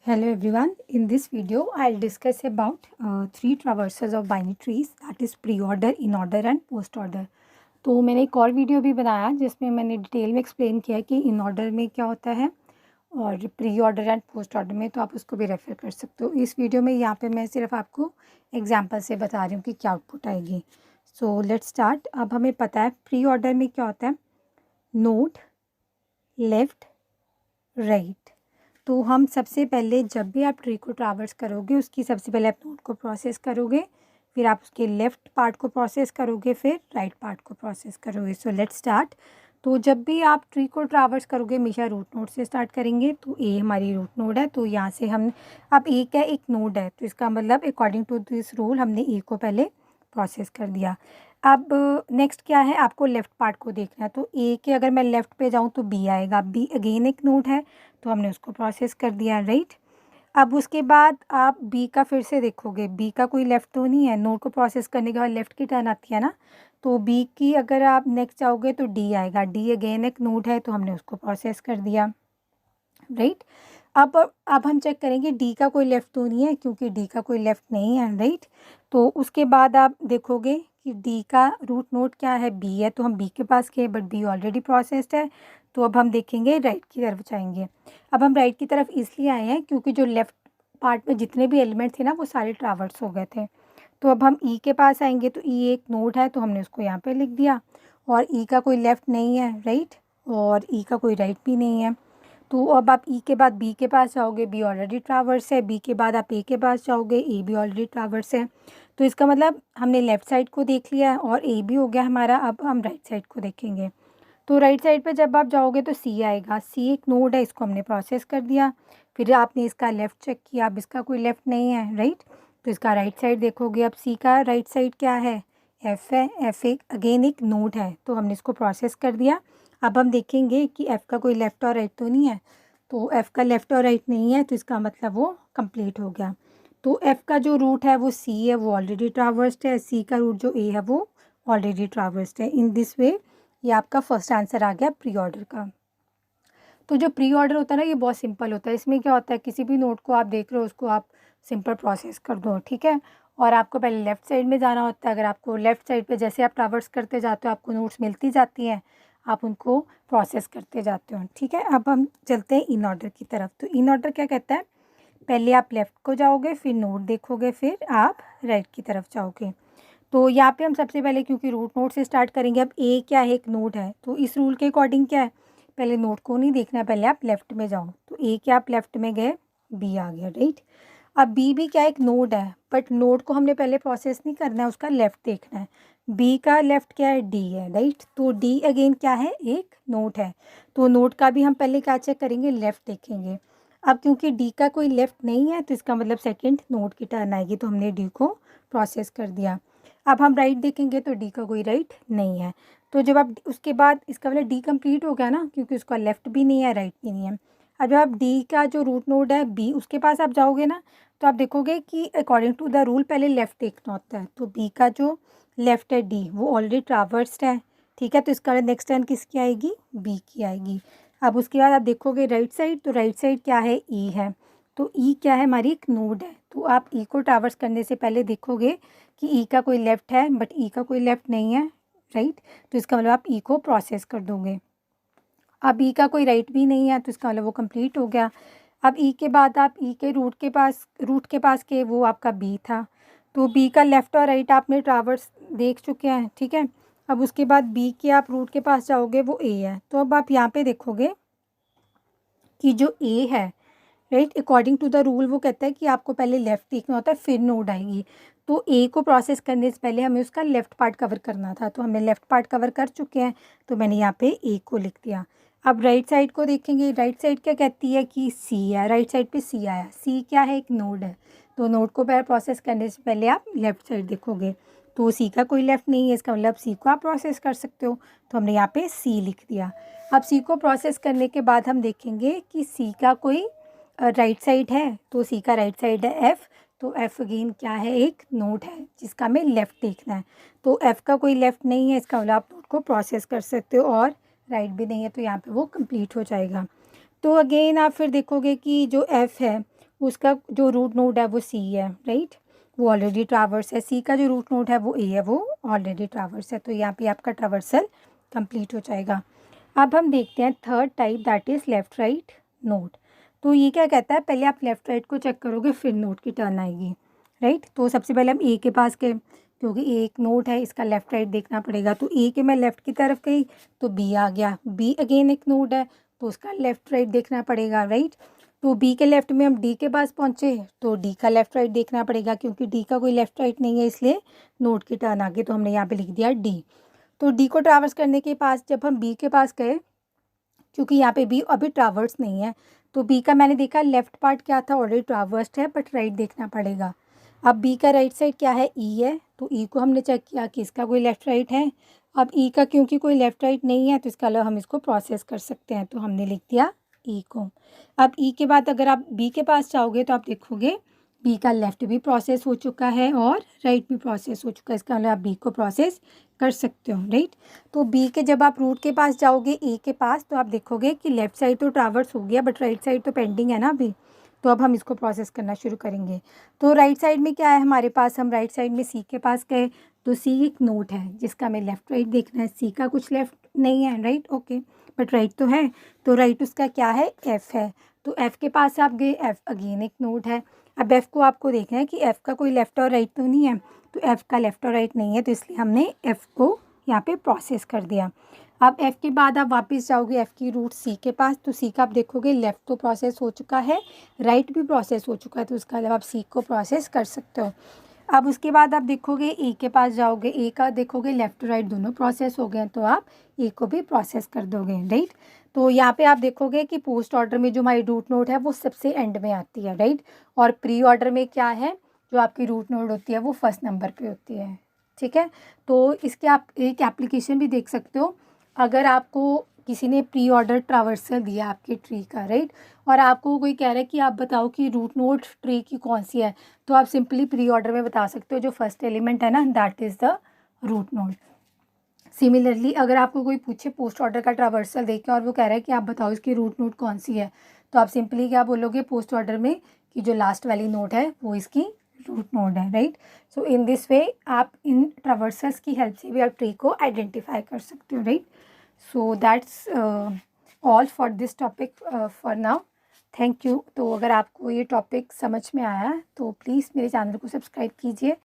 Hello everyone. In this video, I'll discuss about three traversals of binary trees, that is pre-order, in-order and post-order. तो मैंने एक और video भी बनाया जिसमें मैंने डिटेल में एक्सप्लेन किया कि इन ऑर्डर में क्या होता है और pre order and post order में, तो आप उसको भी रेफर कर सकते हो। इस वीडियो में यहाँ पे मैं सिर्फ आपको एग्जांपल से बता रही हूँ कि क्या आउटपुट आएगी। So let's start. अब हमें पता है प्री ऑर्डर में क्या होता है, नोड, लेफ़्ट, राइट। तो हम सबसे पहले जब भी आप ट्री को ट्रैवर्स करोगे उसकी सबसे पहले आप नोड को प्रोसेस करोगे, फिर आप उसके लेफ़्ट पार्ट को प्रोसेस करोगे, फिर राइट पार्ट को प्रोसेस करोगे। So let's start. तो जब भी आप ट्री को ट्रैवर्स करोगे हमेशा रूट नोड से स्टार्ट करेंगे। तो ए हमारी रूट नोड है, तो यहाँ से हम अब ए क्या एक नोड है, तो इसका मतलब अकॉर्डिंग टू दिस रूल हमने ए को पहले प्रोसेस कर दिया। अब नेक्स्ट क्या है, आपको लेफ़्ट पार्ट को देखना है। तो ए के अगर मैं लेफ़्ट पे जाऊँ तो बी आएगा, बी अगेन एक नोड है तो हमने उसको प्रोसेस कर दिया, राइट। अब उसके बाद आप बी का फिर से देखोगे, बी का कोई लेफ़्ट तो नहीं है, नोड को प्रोसेस करने के बाद लेफ़्ट की टर्न आती है ना। तो बी की अगर आप नेक्स्ट जाओगे तो डी आएगा, डी अगेन एक नोड है तो हमने उसको प्रोसेस कर दिया, राइट। अब हम चेक करेंगे डी का कोई लेफ़्ट तो नहीं है, क्योंकि डी का कोई लेफ़्ट नहीं है, राइट। तो उसके बाद आप देखोगे कि डी का रूट नोड क्या है, बी है, तो हम बी के पास गए बट बी ऑलरेडी प्रोसेस्ड है। तो अब हम देखेंगे राइट की तरफ जाएंगे। अब हम राइट की तरफ इसलिए आए हैं क्योंकि जो लेफ़्ट पार्ट में जितने भी एलिमेंट थे ना वो सारे ट्रैवर्स हो गए थे। तो अब हम ई के पास आएंगे, तो ई एक नोड है तो हमने उसको यहाँ पे लिख दिया, और ई का कोई लेफ़्ट नहीं है, राइट, और ई का कोई राइट भी नहीं है। तो अब आप ई के बाद बी के पास जाओगे, बी ऑलरेडी ट्रैवर्स है, बी के बाद आप ए के पास जाओगे, ए भी ऑलरेडी ट्रैवर्स है। तो इसका मतलब हमने लेफ़्ट साइड को देख लिया और ए भी हो गया हमारा। अब हम राइट साइड को देखेंगे। तो राइट साइड पे जब आप जाओगे तो सी आएगा, सी एक नोड है, इसको हमने प्रोसेस कर दिया। फिर आपने इसका लेफ़्ट चेक किया, अब इसका कोई लेफ़्ट नहीं है, राइट। तो इसका राइट साइड देखोगे, अब सी का राइट साइड क्या है, एफ़ है, एफ़ एक अगेन एक नोड है तो हमने इसको प्रोसेस कर दिया। अब हम देखेंगे कि एफ़ का कोई लेफ़्ट और राइट तो नहीं है। तो एफ़ का लेफ़्ट और राइट नहीं है तो इसका मतलब वो कंप्लीट हो गया। तो एफ़ का जो रूट है वो सी है, वो ऑलरेडी ट्रैवर्स्ड है। सी का रूट जो ए है वो ऑलरेडी ट्रैवर्स्ड है। इन दिस वे ये आपका फर्स्ट आंसर आ गया प्री ऑर्डर का। तो जो प्री ऑर्डर होता है ना ये बहुत सिंपल होता है। इसमें क्या होता है, किसी भी नोट को आप देख रहे हो उसको आप सिंपल प्रोसेस कर दो, ठीक है। और आपको पहले लेफ़्ट साइड में जाना होता है। अगर आपको लेफ़्ट साइड पे जैसे आप ट्रैवर्स करते जाते हो आपको नोट्स मिलती जाती हैं, आप उनको प्रोसेस करते जाते हो, ठीक है। अब हम चलते हैं इन ऑर्डर की तरफ। तो इन ऑर्डर क्या कहता है, पहले आप लेफ़्ट को जाओगे, फिर नोट देखोगे, फिर आप राइट की तरफ जाओगे। तो यहाँ पे हम सबसे पहले क्योंकि रूट नोड से स्टार्ट करेंगे। अब ए क्या है, एक नोड है, तो इस रूल के अकॉर्डिंग क्या है, पहले नोड को नहीं देखना है, पहले आप लेफ़्ट में जाओ। तो ए क्या आप लेफ़्ट में गए, बी आ गया, राइट। अब बी भी क्या एक नोड है, बट नोड को हमने पहले प्रोसेस नहीं करना है, उसका लेफ़्ट देखना है। बी का लेफ़्ट क्या है, डी है, राइट। तो डी अगेन क्या है, एक नोड है। तो नोड का भी हम पहले क्या चेक करेंगे, लेफ़्ट देखेंगे। अब क्योंकि डी का कोई लेफ़्ट नहीं है तो इसका मतलब सेकेंड नोड की टर्न आएगी, तो हमने डी को प्रोसेस कर दिया। अब हम राइट देखेंगे तो डी का कोई राइट नहीं है। तो जब आप उसके बाद इसका मतलब डी कंप्लीट हो गया ना, क्योंकि उसका लेफ़्ट भी नहीं है, राइट भी नहीं है। अब जब आप डी का जो रूट नोड है बी, उसके पास आप जाओगे ना, तो आप देखोगे कि अकॉर्डिंग टू द रूल पहले लेफ़्ट देखना होता है। तो बी का जो लेफ़्ट है डी, वो ऑलरेडी ट्रैवर्स्ड है, ठीक है। तो इसका नेक्स्ट टर्न किसकी आएगी, बी की आएगी। अब उसके बाद आप देखोगे राइट साइड, तो राइट साइड क्या है, ई है। तो ई क्या है, हमारी एक नोड है। तो आप ई को ट्रैवर्स करने से पहले देखोगे कि ई का कोई लेफ़्ट है, बट ई का कोई लेफ़्ट नहीं है, राइट। तो इसका मतलब आप ई को प्रोसेस कर दोगे। अब ई का कोई राइट भी नहीं है तो इसका मतलब वो कंप्लीट हो गया। अब ई के बाद आप ई के रूट के पास के, वो आपका बी था। तो बी का लेफ़्ट और राइट आपने ट्रैवर्स देख चुके हैं, ठीक है। अब उसके बाद बी के आप रूट के पास जाओगे, वो ए है। तो अब आप यहाँ पे देखोगे कि जो ए है, right, according to the rule वो कहता है कि आपको पहले लेफ़्ट देखना होता है फिर नोड आएगी। तो ए को प्रोसेस करने से पहले हमें उसका लेफ़्ट पार्ट कवर करना था, तो हमने लेफ़्ट पार्ट कवर कर चुके हैं, तो मैंने यहाँ पे ए को लिख दिया। अब राइट साइड को देखेंगे, राइट साइड क्या कहती है कि सी है, राइट साइड पे सी आया। सी क्या है, एक नोड है। तो नोड को पहले प्रोसेस करने से पहले आप लेफ़्ट साइड देखोगे। तो सी का कोई लेफ़्ट नहीं है, इसका मतलब सी को आप प्रोसेस कर सकते हो, तो हमने यहाँ पे सी लिख दिया। अब सी को प्रोसेस करने के बाद हम देखेंगे कि सी का कोई राइट साइड है। तो सी का राइट साइड है एफ़। तो एफ़ अगेन क्या है, एक नोड है जिसका हमें लेफ़्ट देखना है। तो एफ़ का कोई लेफ़्ट नहीं है, इसका मतलब आप नोड को प्रोसेस कर सकते हो, और राइट भी नहीं है तो यहाँ पे वो कंप्लीट हो जाएगा। तो अगेन आप फिर देखोगे कि जो एफ़ है उसका जो रूट नोड है वो सी है, राइट, वो ऑलरेडी ट्रावर्स है। सी का जो रूट नोड है वो ए है, वो ऑलरेडी ट्रावर्स है। तो यहाँ पे आपका ट्रावर्सल कंप्लीट हो जाएगा। अब हम देखते हैं third type, that is left right node. तो ये क्या कहता है, पहले आप लेफ़्ट राइट को चेक करोगे फिर नोड की टर्न आएगी, राइट। तो सबसे पहले हम ए के पास गए, क्योंकि ए एक नोड है, इसका लेफ़्ट राइट देखना पड़ेगा। तो ए के मैं लेफ़्ट की तरफ गई तो बी आ गया। बी अगेन एक नोड है, तो उसका लेफ़्ट राइट देखना पड़ेगा, राइट। तो बी के लेफ़्ट में हम डी के पास पहुँचे तो डी का लेफ़्ट राइट देखना पड़ेगा, क्योंकि डी का कोई लेफ़्ट राइट नहीं है, इसलिए नोड की टर्न आ गई। तो हमने यहाँ पे लिख दिया डी। तो डी को ट्रावर्स करने के पास जब हम बी के पास गए, क्योंकि यहाँ पे बी अभी ट्रावर्स नहीं है, तो बी का मैंने देखा लेफ़्ट पार्ट क्या था, ऑलरेडी ट्रावर्स्ड है, बट राइट देखना पड़ेगा। अब बी का राइट साइड क्या है, ई है। तो ई को हमने चेक किया कि इसका कोई लेफ़्ट राइट है। अब ई का क्योंकि कोई लेफ़्ट राइट नहीं है, तो इसका अलावा हम इसको प्रोसेस कर सकते हैं, तो हमने लिख दिया ई को। अब ई के बाद अगर आप बी के पास जाओगे तो आप देखोगे बी का लेफ़्ट भी प्रोसेस हो चुका है और राइट भी प्रोसेस हो चुका है। इसका मतलब आप बी को प्रोसेस कर सकते हो, राइट। तो बी के जब आप रूट के पास जाओगे ए के पास, तो आप देखोगे कि लेफ़्ट साइड तो ट्रावर्स हो गया, बट राइट साइड तो पेंडिंग है ना अभी। तो अब हम इसको प्रोसेस करना शुरू करेंगे। तो राइट साइड में क्या है हमारे पास, हम राइट साइड में सी के पास गए, तो सी एक नोड है जिसका हमें लेफ़्ट राइट देखना है। सी का कुछ लेफ़्ट नहीं है, राइट, ओके, बट राइट तो है। तो राइट उसका क्या है, एफ़ है। तो एफ़ के पास आप गए, एफ़ अगेन एक नोड है। अब एफ़ को आपको देखना है कि एफ़ का कोई लेफ़्ट और राइट तो नहीं है। तो एफ़ का लेफ़्ट और राइट नहीं है, तो इसलिए हमने एफ़ को यहाँ पे प्रोसेस कर दिया। अब एफ़ के बाद आप वापस जाओगे एफ़ की रूट सी के पास, तो सी का आप देखोगे लेफ़्ट तो प्रोसेस हो चुका है, राइट भी प्रोसेस हो चुका है, तो उसका अलावा आप सी को प्रोसेस कर सकते हो। अब उसके बाद आप देखोगे ए के पास जाओगे, ए का देखोगे लेफ़्ट राइट दोनों प्रोसेस हो गए हैं, तो आप ए को भी प्रोसेस कर दोगे, राइट। तो यहाँ पे आप देखोगे कि पोस्ट ऑर्डर में जो हमारी रूट नोड है वो सबसे एंड में आती है, राइट। और प्री ऑर्डर में क्या है, जो आपकी रूट नोड होती है वो फर्स्ट नंबर पे होती है, ठीक है। तो इसके आप एक एप्लीकेशन भी देख सकते हो। अगर आपको किसी ने प्री ऑर्डर ट्रावर्सल दिया आपके ट्री का, राइट, और आपको कोई कह रहा है कि आप बताओ कि रूट नोड ट्री की कौन सी है, तो आप सिंपली प्री ऑर्डर में बता सकते हो जो फर्स्ट एलिमेंट है ना, that is the root node. Similarly अगर आपको कोई पूछे पोस्ट ऑर्डर का ट्रावर्सल देख के और वो कह रहा है कि आप बताओ इसकी रूट नोड कौन सी है, तो आप सिंपली क्या बोलोगे पोस्ट ऑर्डर में कि जो लास्ट वाली नोड है वो इसकी रूट नोड है, right. So in this way आप इन ट्रावर्सल्स की हेल्प से भी आप ट्री को आइडेंटिफाई कर सकते हो, right. So that's all for this topic for now, thank you. तो अगर आपको ये टॉपिक समझ में आया तो प्लीज़ मेरे चैनल को सब्सक्राइब कीजिए